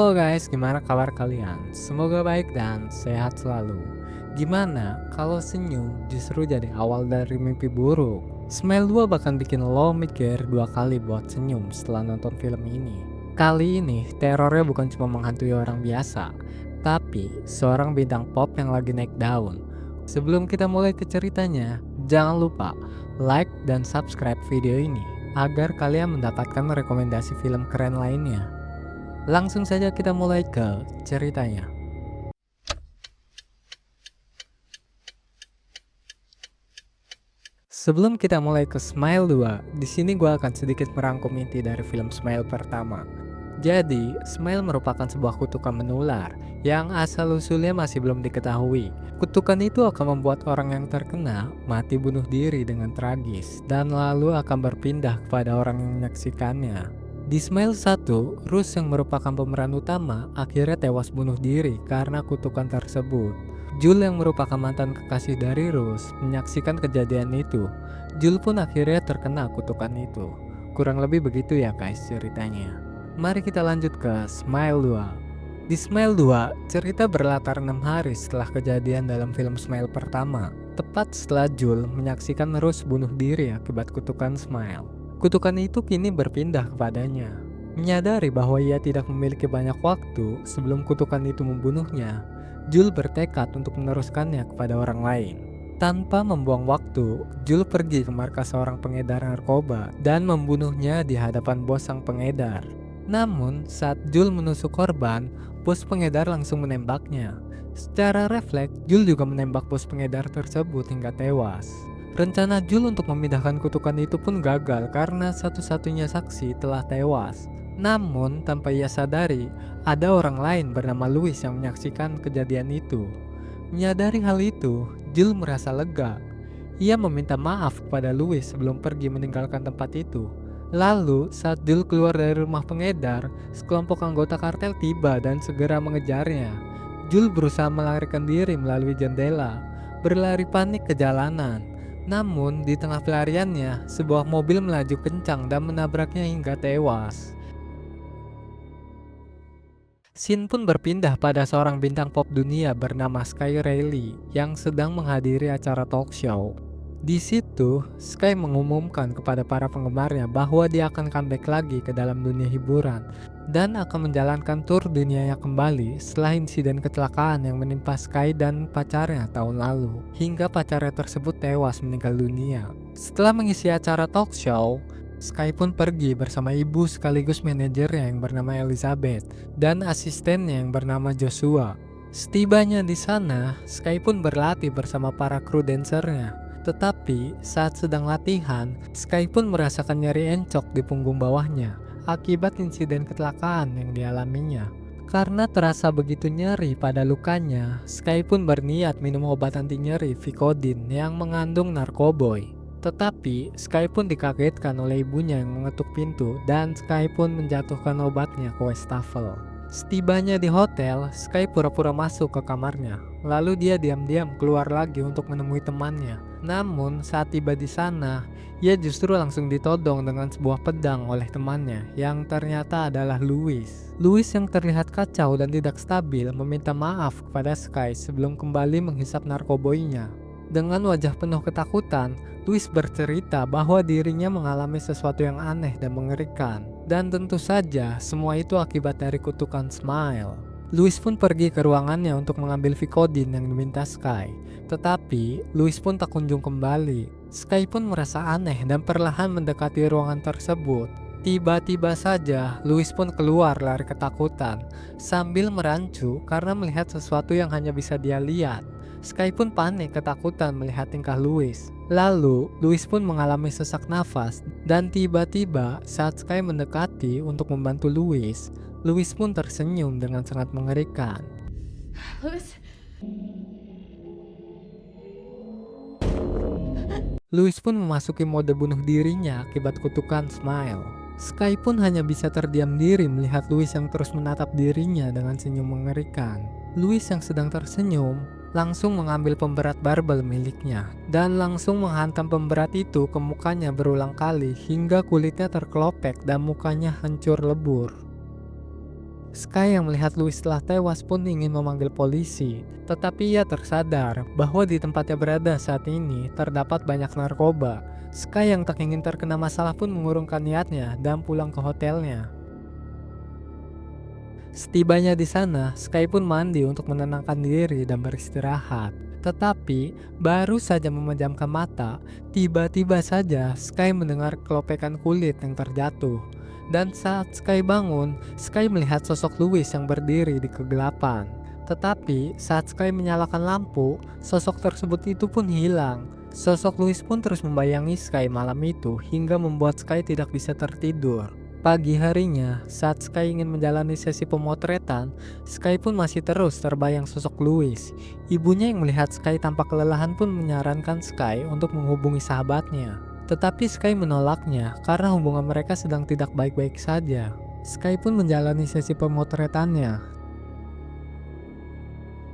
Halo guys, gimana kabar kalian? Semoga baik dan sehat selalu. Gimana kalau senyum justru jadi awal dari mimpi buruk? Smile 2 bahkan bikin lo mikir 2 kali buat senyum setelah nonton film ini. Kali ini terornya bukan cuma menghantui orang biasa, tapi seorang bintang pop yang lagi naik daun. Sebelum kita mulai ke ceritanya, jangan lupa like dan subscribe video ini agar kalian mendapatkan rekomendasi film keren lainnya. Langsung saja kita mulai ke ceritanya. Sebelum kita mulai ke Smile 2, di sini gue akan sedikit merangkum inti dari film Smile pertama. Jadi, Smile merupakan sebuah kutukan menular yang asal-usulnya masih belum diketahui. Kutukan itu akan membuat orang yang terkena mati bunuh diri dengan tragis dan lalu akan berpindah kepada orang yang menyaksikannya. Di Smile 1, Rus yang merupakan pemeran utama akhirnya tewas bunuh diri karena kutukan tersebut. Jul yang merupakan mantan kekasih dari Rus menyaksikan kejadian itu. Jul pun akhirnya terkena kutukan itu. Kurang lebih begitu ya guys ceritanya. Mari kita lanjut ke Smile 2. Di Smile 2, cerita berlatar 6 hari setelah kejadian dalam film Smile pertama. Tepat setelah Jul menyaksikan Rus bunuh diri akibat kutukan Smile. Kutukan itu kini berpindah kepadanya. Menyadari bahwa ia tidak memiliki banyak waktu sebelum kutukan itu membunuhnya, Jul bertekad untuk meneruskannya kepada orang lain. Tanpa membuang waktu, Jul pergi ke markas seorang pengedar narkoba dan membunuhnya di hadapan bos sang pengedar. Namun, saat Jul menusuk korban, bos pengedar langsung menembaknya. Secara refleks, Jul juga menembak bos pengedar tersebut hingga tewas. Rencana Jul untuk memindahkan kutukan itu pun gagal karena satu-satunya saksi telah tewas. Namun, tanpa ia sadari, ada orang lain bernama Louis yang menyaksikan kejadian itu. Menyadari hal itu, Jul merasa lega. Ia meminta maaf kepada Louis sebelum pergi meninggalkan tempat itu. Lalu, saat Jul keluar dari rumah pengedar, sekelompok anggota kartel tiba dan segera mengejarnya. Jul berusaha melarikan diri melalui jendela, berlari panik ke jalanan. Namun, di tengah pelariannya, sebuah mobil melaju kencang dan menabraknya hingga tewas. Scene pun berpindah pada seorang bintang pop dunia bernama Sky Riley yang sedang menghadiri acara talk show. Di situ, Sky mengumumkan kepada para penggemarnya bahwa dia akan comeback lagi ke dalam dunia hiburan dan akan menjalankan tur dunianya kembali setelah insiden kecelakaan yang menimpa Sky dan pacarnya tahun lalu, hingga pacarnya tersebut tewas meninggal dunia. Setelah mengisi acara talk show, Sky pun pergi bersama ibu sekaligus manajernya yang bernama Elizabeth dan asistennya yang bernama Joshua. Setibanya di sana, Sky pun berlatih bersama para kru dancernya. Tetapi saat sedang latihan, Sky pun merasakan nyeri encok di punggung bawahnya akibat insiden kecelakaan yang dialaminya. Karena terasa begitu nyeri pada lukanya, Sky pun berniat minum obat anti nyeri Vicodin yang mengandung narkoboy. Tetapi Sky pun dikagetkan oleh ibunya yang mengetuk pintu dan Sky pun menjatuhkan obatnya ke wastafel. Setibanya di hotel, Sky pura-pura masuk ke kamarnya. Lalu dia diam-diam keluar lagi untuk menemui temannya. Namun saat tiba di sana, ia justru langsung ditodong dengan sebuah pedang oleh temannya yang ternyata adalah Louis. Louis yang terlihat kacau dan tidak stabil meminta maaf kepada Sky sebelum kembali menghisap narkoboinya. Dengan wajah penuh ketakutan, Louis bercerita bahwa dirinya mengalami sesuatu yang aneh dan mengerikan. Dan tentu saja semua itu akibat dari kutukan Smile. Louis pun pergi ke ruangannya untuk mengambil Vicodin yang diminta Sky. Tetapi Louis pun tak kunjung kembali. Sky pun merasa aneh dan perlahan mendekati ruangan tersebut. Tiba-tiba saja Louis pun keluar lari ketakutan sambil merancu karena melihat sesuatu yang hanya bisa dia lihat. Sky pun panik ketakutan melihat tingkah Louis. Lalu, Louis pun mengalami sesak nafas dan tiba-tiba saat Sky mendekati untuk membantu Louis, Louis pun tersenyum dengan sangat mengerikan. Louis pun memasuki mode bunuh dirinya akibat kutukan Smile. Sky pun hanya bisa terdiam diri melihat Louis yang terus menatap dirinya dengan senyum mengerikan. Louis yang sedang tersenyum langsung mengambil pemberat barbel miliknya dan langsung menghantam pemberat itu ke mukanya berulang kali hingga kulitnya terkelopek dan mukanya hancur lebur. Sky yang melihat Louis telah tewas pun ingin memanggil polisi, tetapi ia tersadar bahwa di tempatnya berada saat ini terdapat banyak narkoba. Sky yang tak ingin terkena masalah pun mengurungkan niatnya dan pulang ke hotelnya. Setibanya di sana, Sky pun mandi untuk menenangkan diri dan beristirahat. Tetapi, baru saja memejamkan mata, tiba-tiba saja Sky mendengar kelopekan kulit yang terjatuh. Dan saat Sky bangun, Sky melihat sosok Louis yang berdiri di kegelapan. Tetapi, saat Sky menyalakan lampu, sosok tersebut itu pun hilang. Sosok Louis pun terus membayangi Sky malam itu hingga membuat Sky tidak bisa tertidur. Pagi harinya, saat Sky ingin menjalani sesi pemotretan, Sky pun masih terus terbayang sosok Louis. Ibunya yang melihat Sky tampak kelelahan pun menyarankan Sky untuk menghubungi sahabatnya. Tetapi Sky menolaknya karena hubungan mereka sedang tidak baik-baik saja. Sky pun menjalani sesi pemotretannya.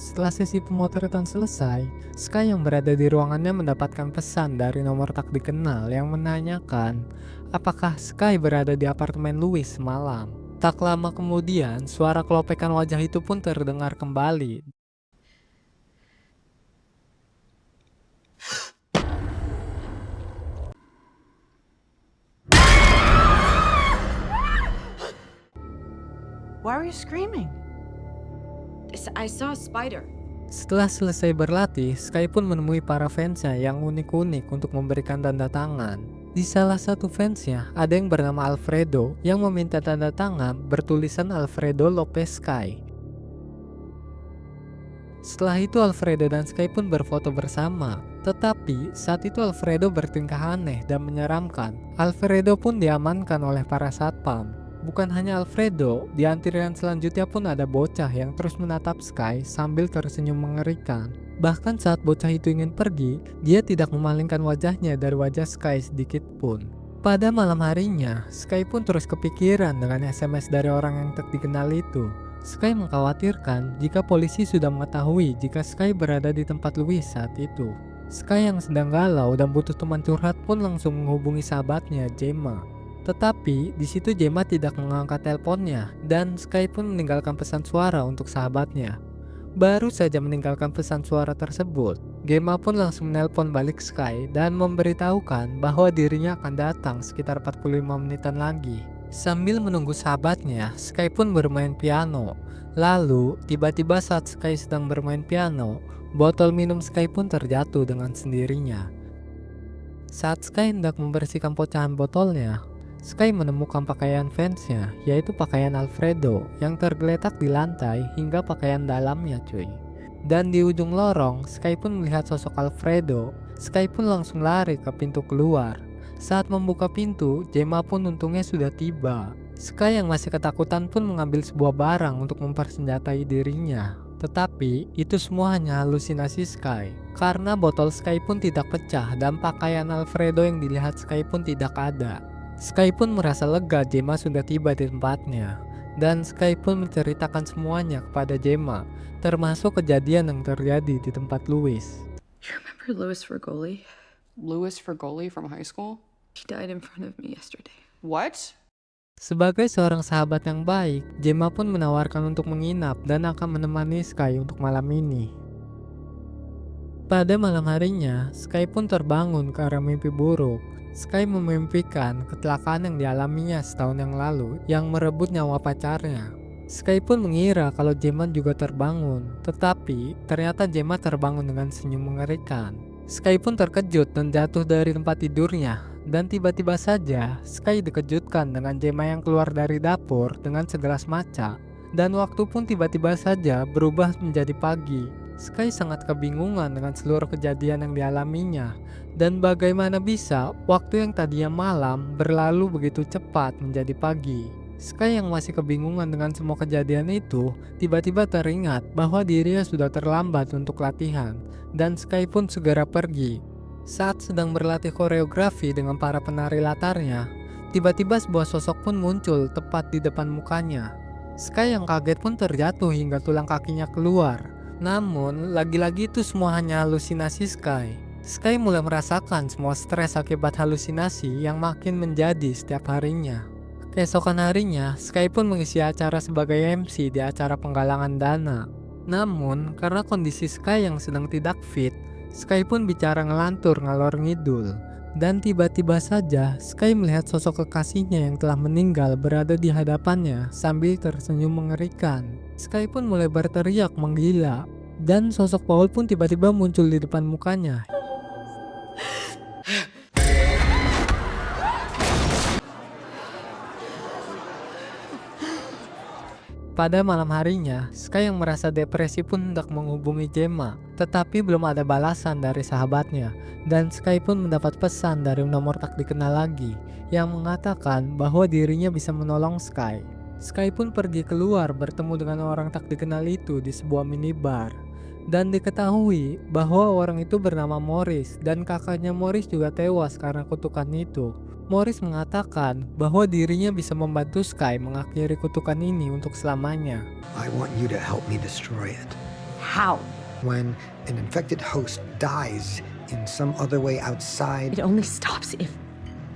Setelah sesi pemotretan selesai, Sky yang berada di ruangannya mendapatkan pesan dari nomor tak dikenal yang menanyakan apakah Sky berada di apartemen Louis semalam. Tak lama kemudian, suara kelopekan wajah itu pun terdengar kembali. Why are you screaming? I saw a spider. Setelah selesai berlatih, Sky pun menemui para fansnya yang unik-unik untuk memberikan tanda tangan. Di salah satu fansnya, ada yang bernama Alfredo yang meminta tanda tangan bertulisan Alfredo Lopez Sky. Setelah itu Alfredo dan Sky pun berfoto bersama. Tetapi saat itu Alfredo bertingkah aneh dan menyeramkan. Alfredo pun diamankan oleh para satpam. Bukan hanya Alfredo, di antrian selanjutnya pun ada bocah yang terus menatap Sky sambil tersenyum mengerikan. Bahkan saat bocah itu ingin pergi, dia tidak memalingkan wajahnya dari wajah Sky sedikit pun. Pada malam harinya, Sky pun terus kepikiran dengan SMS dari orang yang tak dikenal itu. Sky mengkhawatirkan jika polisi sudah mengetahui jika Sky berada di tempat Louis saat itu. Sky yang sedang galau dan butuh teman curhat pun langsung menghubungi sahabatnya, Gemma. Tetapi di situ Gemma tidak mengangkat teleponnya dan Sky pun meninggalkan pesan suara untuk sahabatnya. Baru saja meninggalkan pesan suara tersebut, Gemma pun langsung menelpon balik Sky dan memberitahukan bahwa dirinya akan datang sekitar 45 menitan lagi. Sambil menunggu sahabatnya, Sky pun bermain piano. Lalu, tiba-tiba saat Sky sedang bermain piano, botol minum Sky pun terjatuh dengan sendirinya. Saat Sky hendak membersihkan pecahan botolnya, Sky menemukan pakaian fansnya, yaitu pakaian Alfredo yang tergeletak di lantai hingga pakaian dalamnya cuy. Dan di ujung lorong, Sky pun melihat sosok Alfredo. Sky pun langsung lari ke pintu keluar. Saat membuka pintu, Gemma pun untungnya sudah tiba. Sky yang masih ketakutan pun mengambil sebuah barang untuk mempersenjatai dirinya. Tetapi itu semua hanya halusinasi Sky, karena botol Sky pun tidak pecah dan pakaian Alfredo yang dilihat Sky pun tidak ada. Sky pun merasa lega Gemma sudah tiba di tempatnya. Dan Sky pun menceritakan semuanya kepada Gemma, termasuk kejadian yang terjadi di tempat Louis. You remember Louis Fergoli? Louis Fergoli from high school? He died in front of me yesterday. What? Sebagai seorang sahabat yang baik, Gemma pun menawarkan untuk menginap dan akan menemani Sky untuk malam ini. Pada malam harinya, Sky pun terbangun karena mimpi buruk. Sky memimpikan kecelakaan yang dialaminya setahun yang lalu yang merebut nyawa pacarnya. Sky pun mengira kalau Gemma juga terbangun, tetapi ternyata Gemma terbangun dengan senyum mengerikan. Sky pun terkejut dan jatuh dari tempat tidurnya, dan tiba-tiba saja Sky dikejutkan dengan Gemma yang keluar dari dapur dengan segelas matcha, dan waktu pun tiba-tiba saja berubah menjadi pagi. Sky sangat kebingungan dengan seluruh kejadian yang dialaminya, dan bagaimana bisa waktu yang tadinya malam berlalu begitu cepat menjadi pagi. Sky yang masih kebingungan dengan semua kejadian itu, tiba-tiba teringat bahwa dirinya sudah terlambat untuk latihan, dan Sky pun segera pergi. Saat sedang berlatih koreografi dengan para penari latarnya, tiba-tiba sebuah sosok pun muncul tepat di depan mukanya. Sky yang kaget pun terjatuh hingga tulang kakinya keluar. Namun, lagi-lagi itu semua hanya halusinasi Sky. Sky mulai merasakan semua stres akibat halusinasi yang makin menjadi setiap harinya. Keesokan harinya, Sky pun mengisi acara sebagai MC di acara penggalangan dana. Namun, karena kondisi Sky yang sedang tidak fit, Sky pun bicara ngelantur ngalor ngidul. Dan tiba-tiba saja, Sky melihat sosok kekasihnya yang telah meninggal berada di hadapannya sambil tersenyum mengerikan. Sky pun mulai berteriak menggila, dan sosok Paul pun tiba-tiba muncul di depan mukanya. Pada malam harinya, Sky yang merasa depresi pun hendak menghubungi Gemma, tetapi belum ada balasan dari sahabatnya, dan Sky pun mendapat pesan dari nomor tak dikenal lagi, yang mengatakan bahwa dirinya bisa menolong Sky. Sky pun pergi keluar bertemu dengan orang tak dikenal itu di sebuah minibar, dan diketahui bahwa orang itu bernama Morris, dan kakaknya Morris juga tewas karena kutukan itu. Morris mengatakan bahwa dirinya bisa membantu Sky mengakhiri kutukan ini untuk selamanya. I want you to help me destroy it. How? When an infected host dies in some other way outside, It only stops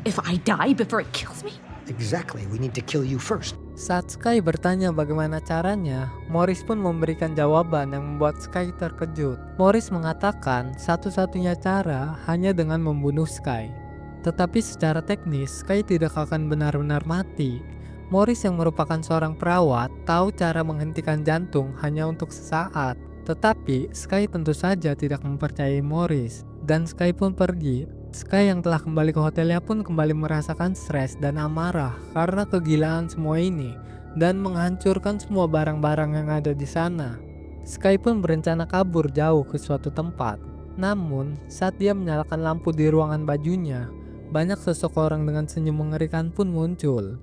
if I die before it kills me? exactly, we need to kill you first. Saat Sky bertanya bagaimana caranya, Morris pun memberikan jawaban yang membuat Sky terkejut. Morris mengatakan satu-satunya cara hanya dengan membunuh Sky. Tetapi secara teknis, Sky tidak akan benar-benar mati. Morris yang merupakan seorang perawat tahu cara menghentikan jantung hanya untuk sesaat. Tetapi Sky tentu saja tidak mempercayai Morris, dan Sky pun pergi. Sky yang telah kembali ke hotelnya pun kembali merasakan stres dan amarah karena kegilaan semua ini dan menghancurkan semua barang-barang yang ada di sana. Sky pun berencana kabur jauh ke suatu tempat. Namun, saat dia menyalakan lampu di ruangan bajunya, banyak sosok orang dengan senyum mengerikan pun muncul.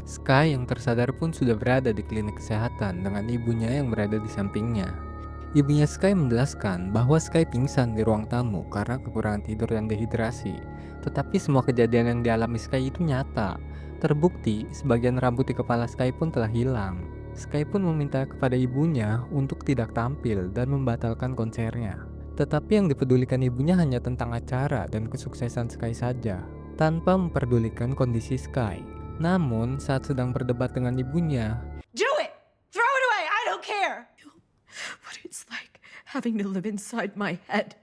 Sky yang tersadar pun sudah berada di klinik kesehatan dengan ibunya yang berada di sampingnya. Ibunya Sky menjelaskan bahwa Sky pingsan di ruang tamu karena kekurangan tidur dan dehidrasi. Tetapi semua kejadian yang dialami Sky itu nyata. Terbukti, sebagian rambut di kepala Sky pun telah hilang. Sky pun meminta kepada ibunya untuk tidak tampil dan membatalkan konsernya. Tetapi yang dipedulikan ibunya hanya tentang acara dan kesuksesan Sky saja, tanpa memperdulikan kondisi Sky. Namun, saat sedang berdebat dengan ibunya, Do it! Throw it away! I don't care! What it's like having to live inside my head.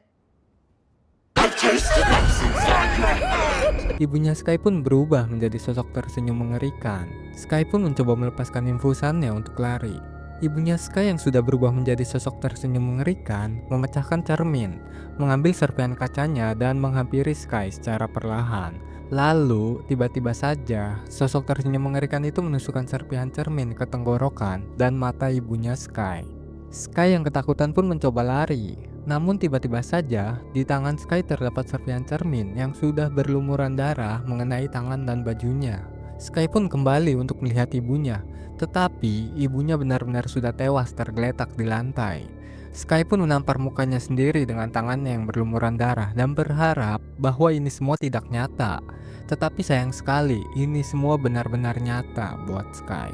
ibunya Sky pun berubah menjadi sosok tersenyum mengerikan. Sky pun mencoba melepaskan infusannya untuk lari. Ibunya Sky yang sudah berubah menjadi sosok tersenyum mengerikan, memecahkan cermin, mengambil serpihan kacanya dan menghampiri Sky secara perlahan. Lalu, tiba-tiba saja, sosok tersenyum mengerikan itu menusukkan serpihan cermin ke tenggorokan dan mata ibunya Sky. Sky yang ketakutan pun mencoba lari. Namun tiba-tiba saja, di tangan Sky terdapat serpihan cermin yang sudah berlumuran darah mengenai tangan dan bajunya. Sky pun kembali untuk melihat ibunya, tetapi ibunya benar-benar sudah tewas tergeletak di lantai. Sky pun menampar mukanya sendiri dengan tangannya yang berlumuran darah dan berharap bahwa ini semua tidak nyata. Tetapi sayang sekali, ini semua benar-benar nyata buat Sky.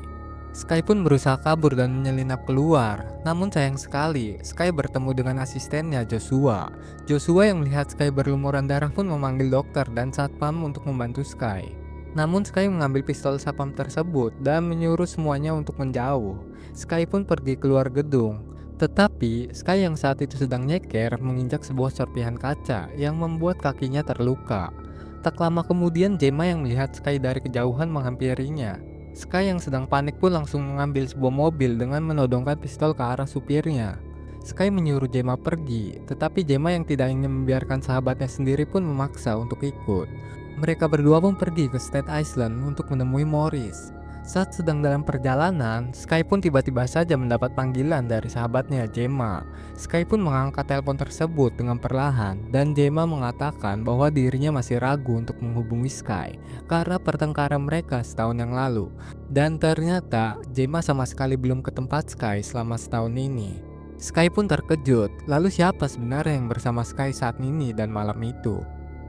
Sky pun berusaha kabur dan menyelinap keluar. Namun sayang sekali, Sky bertemu dengan asistennya Joshua. Joshua yang melihat Sky berlumuran darah pun memanggil dokter dan satpam untuk membantu Sky. Namun Sky mengambil pistol satpam tersebut dan menyuruh semuanya untuk menjauh. Sky pun pergi keluar gedung. Tetapi Sky yang saat itu sedang nyeker menginjak sebuah serpihan kaca yang membuat kakinya terluka. Tak lama kemudian Gemma yang melihat Sky dari kejauhan menghampirinya. Sky yang sedang panik pun langsung mengambil sebuah mobil dengan menodongkan pistol ke arah supirnya. Sky menyuruh Gemma pergi, tetapi Gemma yang tidak ingin membiarkan sahabatnya sendiri pun memaksa untuk ikut. Mereka berdua pun pergi ke Staten Island untuk menemui Morris. Saat sedang dalam perjalanan, Sky pun tiba-tiba saja mendapat panggilan dari sahabatnya Gemma. Sky pun mengangkat telepon tersebut dengan perlahan dan Gemma mengatakan bahwa dirinya masih ragu untuk menghubungi Sky karena pertengkaran mereka setahun yang lalu. Dan ternyata Gemma sama sekali belum ke tempat Sky selama setahun ini. Sky pun terkejut, lalu siapa sebenarnya yang bersama Sky saat ini dan malam itu?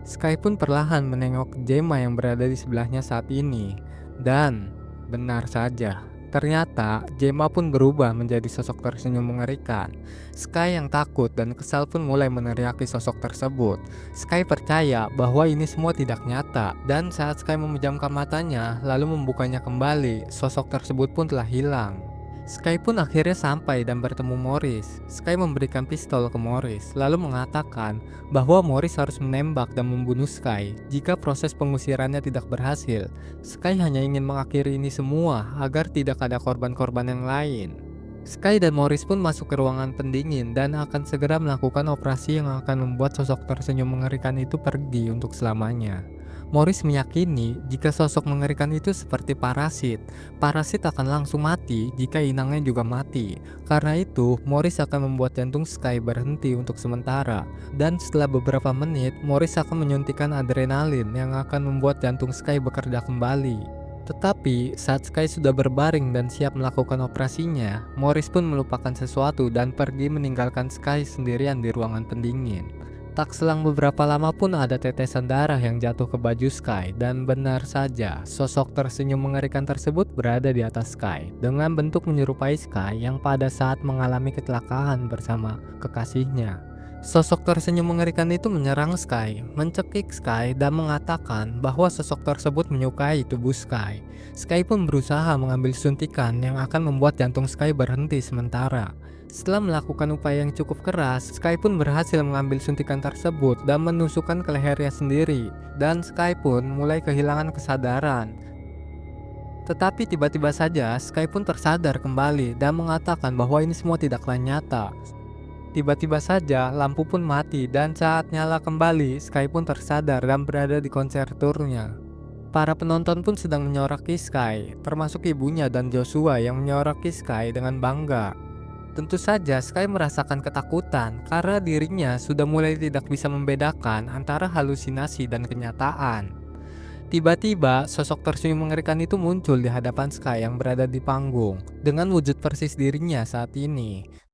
Sky pun perlahan menengok Gemma yang berada di sebelahnya saat ini. Dan benar saja, ternyata Gemma pun berubah menjadi sosok tersenyum mengerikan. Sky yang takut dan kesal pun mulai meneriaki sosok tersebut. Sky percaya bahwa ini semua tidak nyata, dan saat Sky memejamkan matanya lalu membukanya kembali, sosok tersebut pun telah hilang. Sky pun akhirnya sampai dan bertemu Morris. Sky memberikan pistol ke Morris, lalu mengatakan bahwa Morris harus menembak dan membunuh Sky jika proses pengusirannya tidak berhasil. Sky hanya ingin mengakhiri ini semua agar tidak ada korban-korban yang lain. Sky dan Morris pun masuk ke ruangan pendingin dan akan segera melakukan operasi yang akan membuat sosok tersenyum mengerikan itu pergi untuk selamanya. Morris meyakini jika sosok mengerikan itu seperti parasit. Parasit akan langsung mati jika inangnya juga mati. Karena itu, Morris akan membuat jantung Sky berhenti untuk sementara. Dan setelah beberapa menit, Morris akan menyuntikkan adrenalin yang akan membuat jantung Sky bekerja kembali. Tetapi saat Sky sudah berbaring dan siap melakukan operasinya, Morris pun melupakan sesuatu dan pergi meninggalkan Sky sendirian di ruangan pendingin. Tak selang beberapa lama pun ada tetesan darah yang jatuh ke baju Sky, dan benar saja sosok tersenyum mengerikan tersebut berada di atas Sky dengan bentuk menyerupai Sky yang pada saat mengalami kecelakaan bersama kekasihnya. Sosok tersenyum mengerikan itu menyerang Sky, mencekik Sky dan mengatakan bahwa sosok tersebut menyukai tubuh Sky. Sky pun berusaha mengambil suntikan yang akan membuat jantung Sky berhenti sementara. Setelah melakukan upaya yang cukup keras, Sky pun berhasil mengambil suntikan tersebut dan menusukkan ke lehernya sendiri, dan Sky pun mulai kehilangan kesadaran. Tetapi tiba-tiba saja Sky pun tersadar kembali dan mengatakan bahwa ini semua tidaklah nyata. Tiba-tiba saja lampu pun mati dan saat nyala kembali, Sky pun tersadar dan berada di konser turnya. Para penonton pun sedang menyoraki Sky, termasuk ibunya dan Joshua yang menyoraki Sky dengan bangga. Tentu saja Sky merasakan ketakutan karena dirinya sudah mulai tidak bisa membedakan antara halusinasi dan kenyataan. Tiba-tiba sosok tersenyum mengerikan itu muncul di hadapan Sky yang berada di panggung dengan wujud persis dirinya saat ini.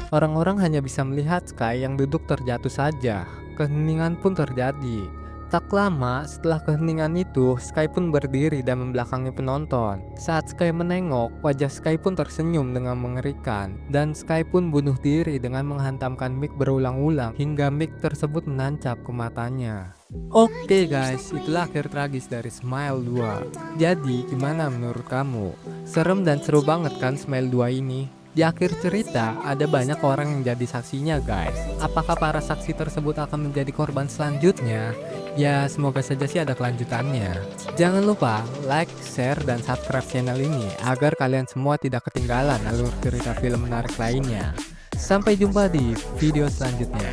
Orang-orang hanya bisa melihat Sky yang duduk terjatuh saja. Keheningan pun terjadi. Tak lama setelah keheningan itu, Sky pun berdiri dan membelakangi penonton. Saat Sky menengok, wajah Sky pun tersenyum dengan mengerikan. Dan Sky pun bunuh diri dengan menghantamkan mic berulang-ulang hingga mic tersebut menancap ke matanya. Oke guys, itulah akhir tragis dari Smile 2. Jadi gimana menurut kamu? Serem dan seru banget kan Smile 2 ini? Di akhir cerita ada banyak orang yang jadi saksinya guys. Apakah para saksi tersebut akan menjadi korban selanjutnya? Ya semoga saja sih ada kelanjutannya. Jangan lupa like, share, dan subscribe channel ini agar kalian semua tidak ketinggalan alur cerita film menarik lainnya. Sampai jumpa di video selanjutnya.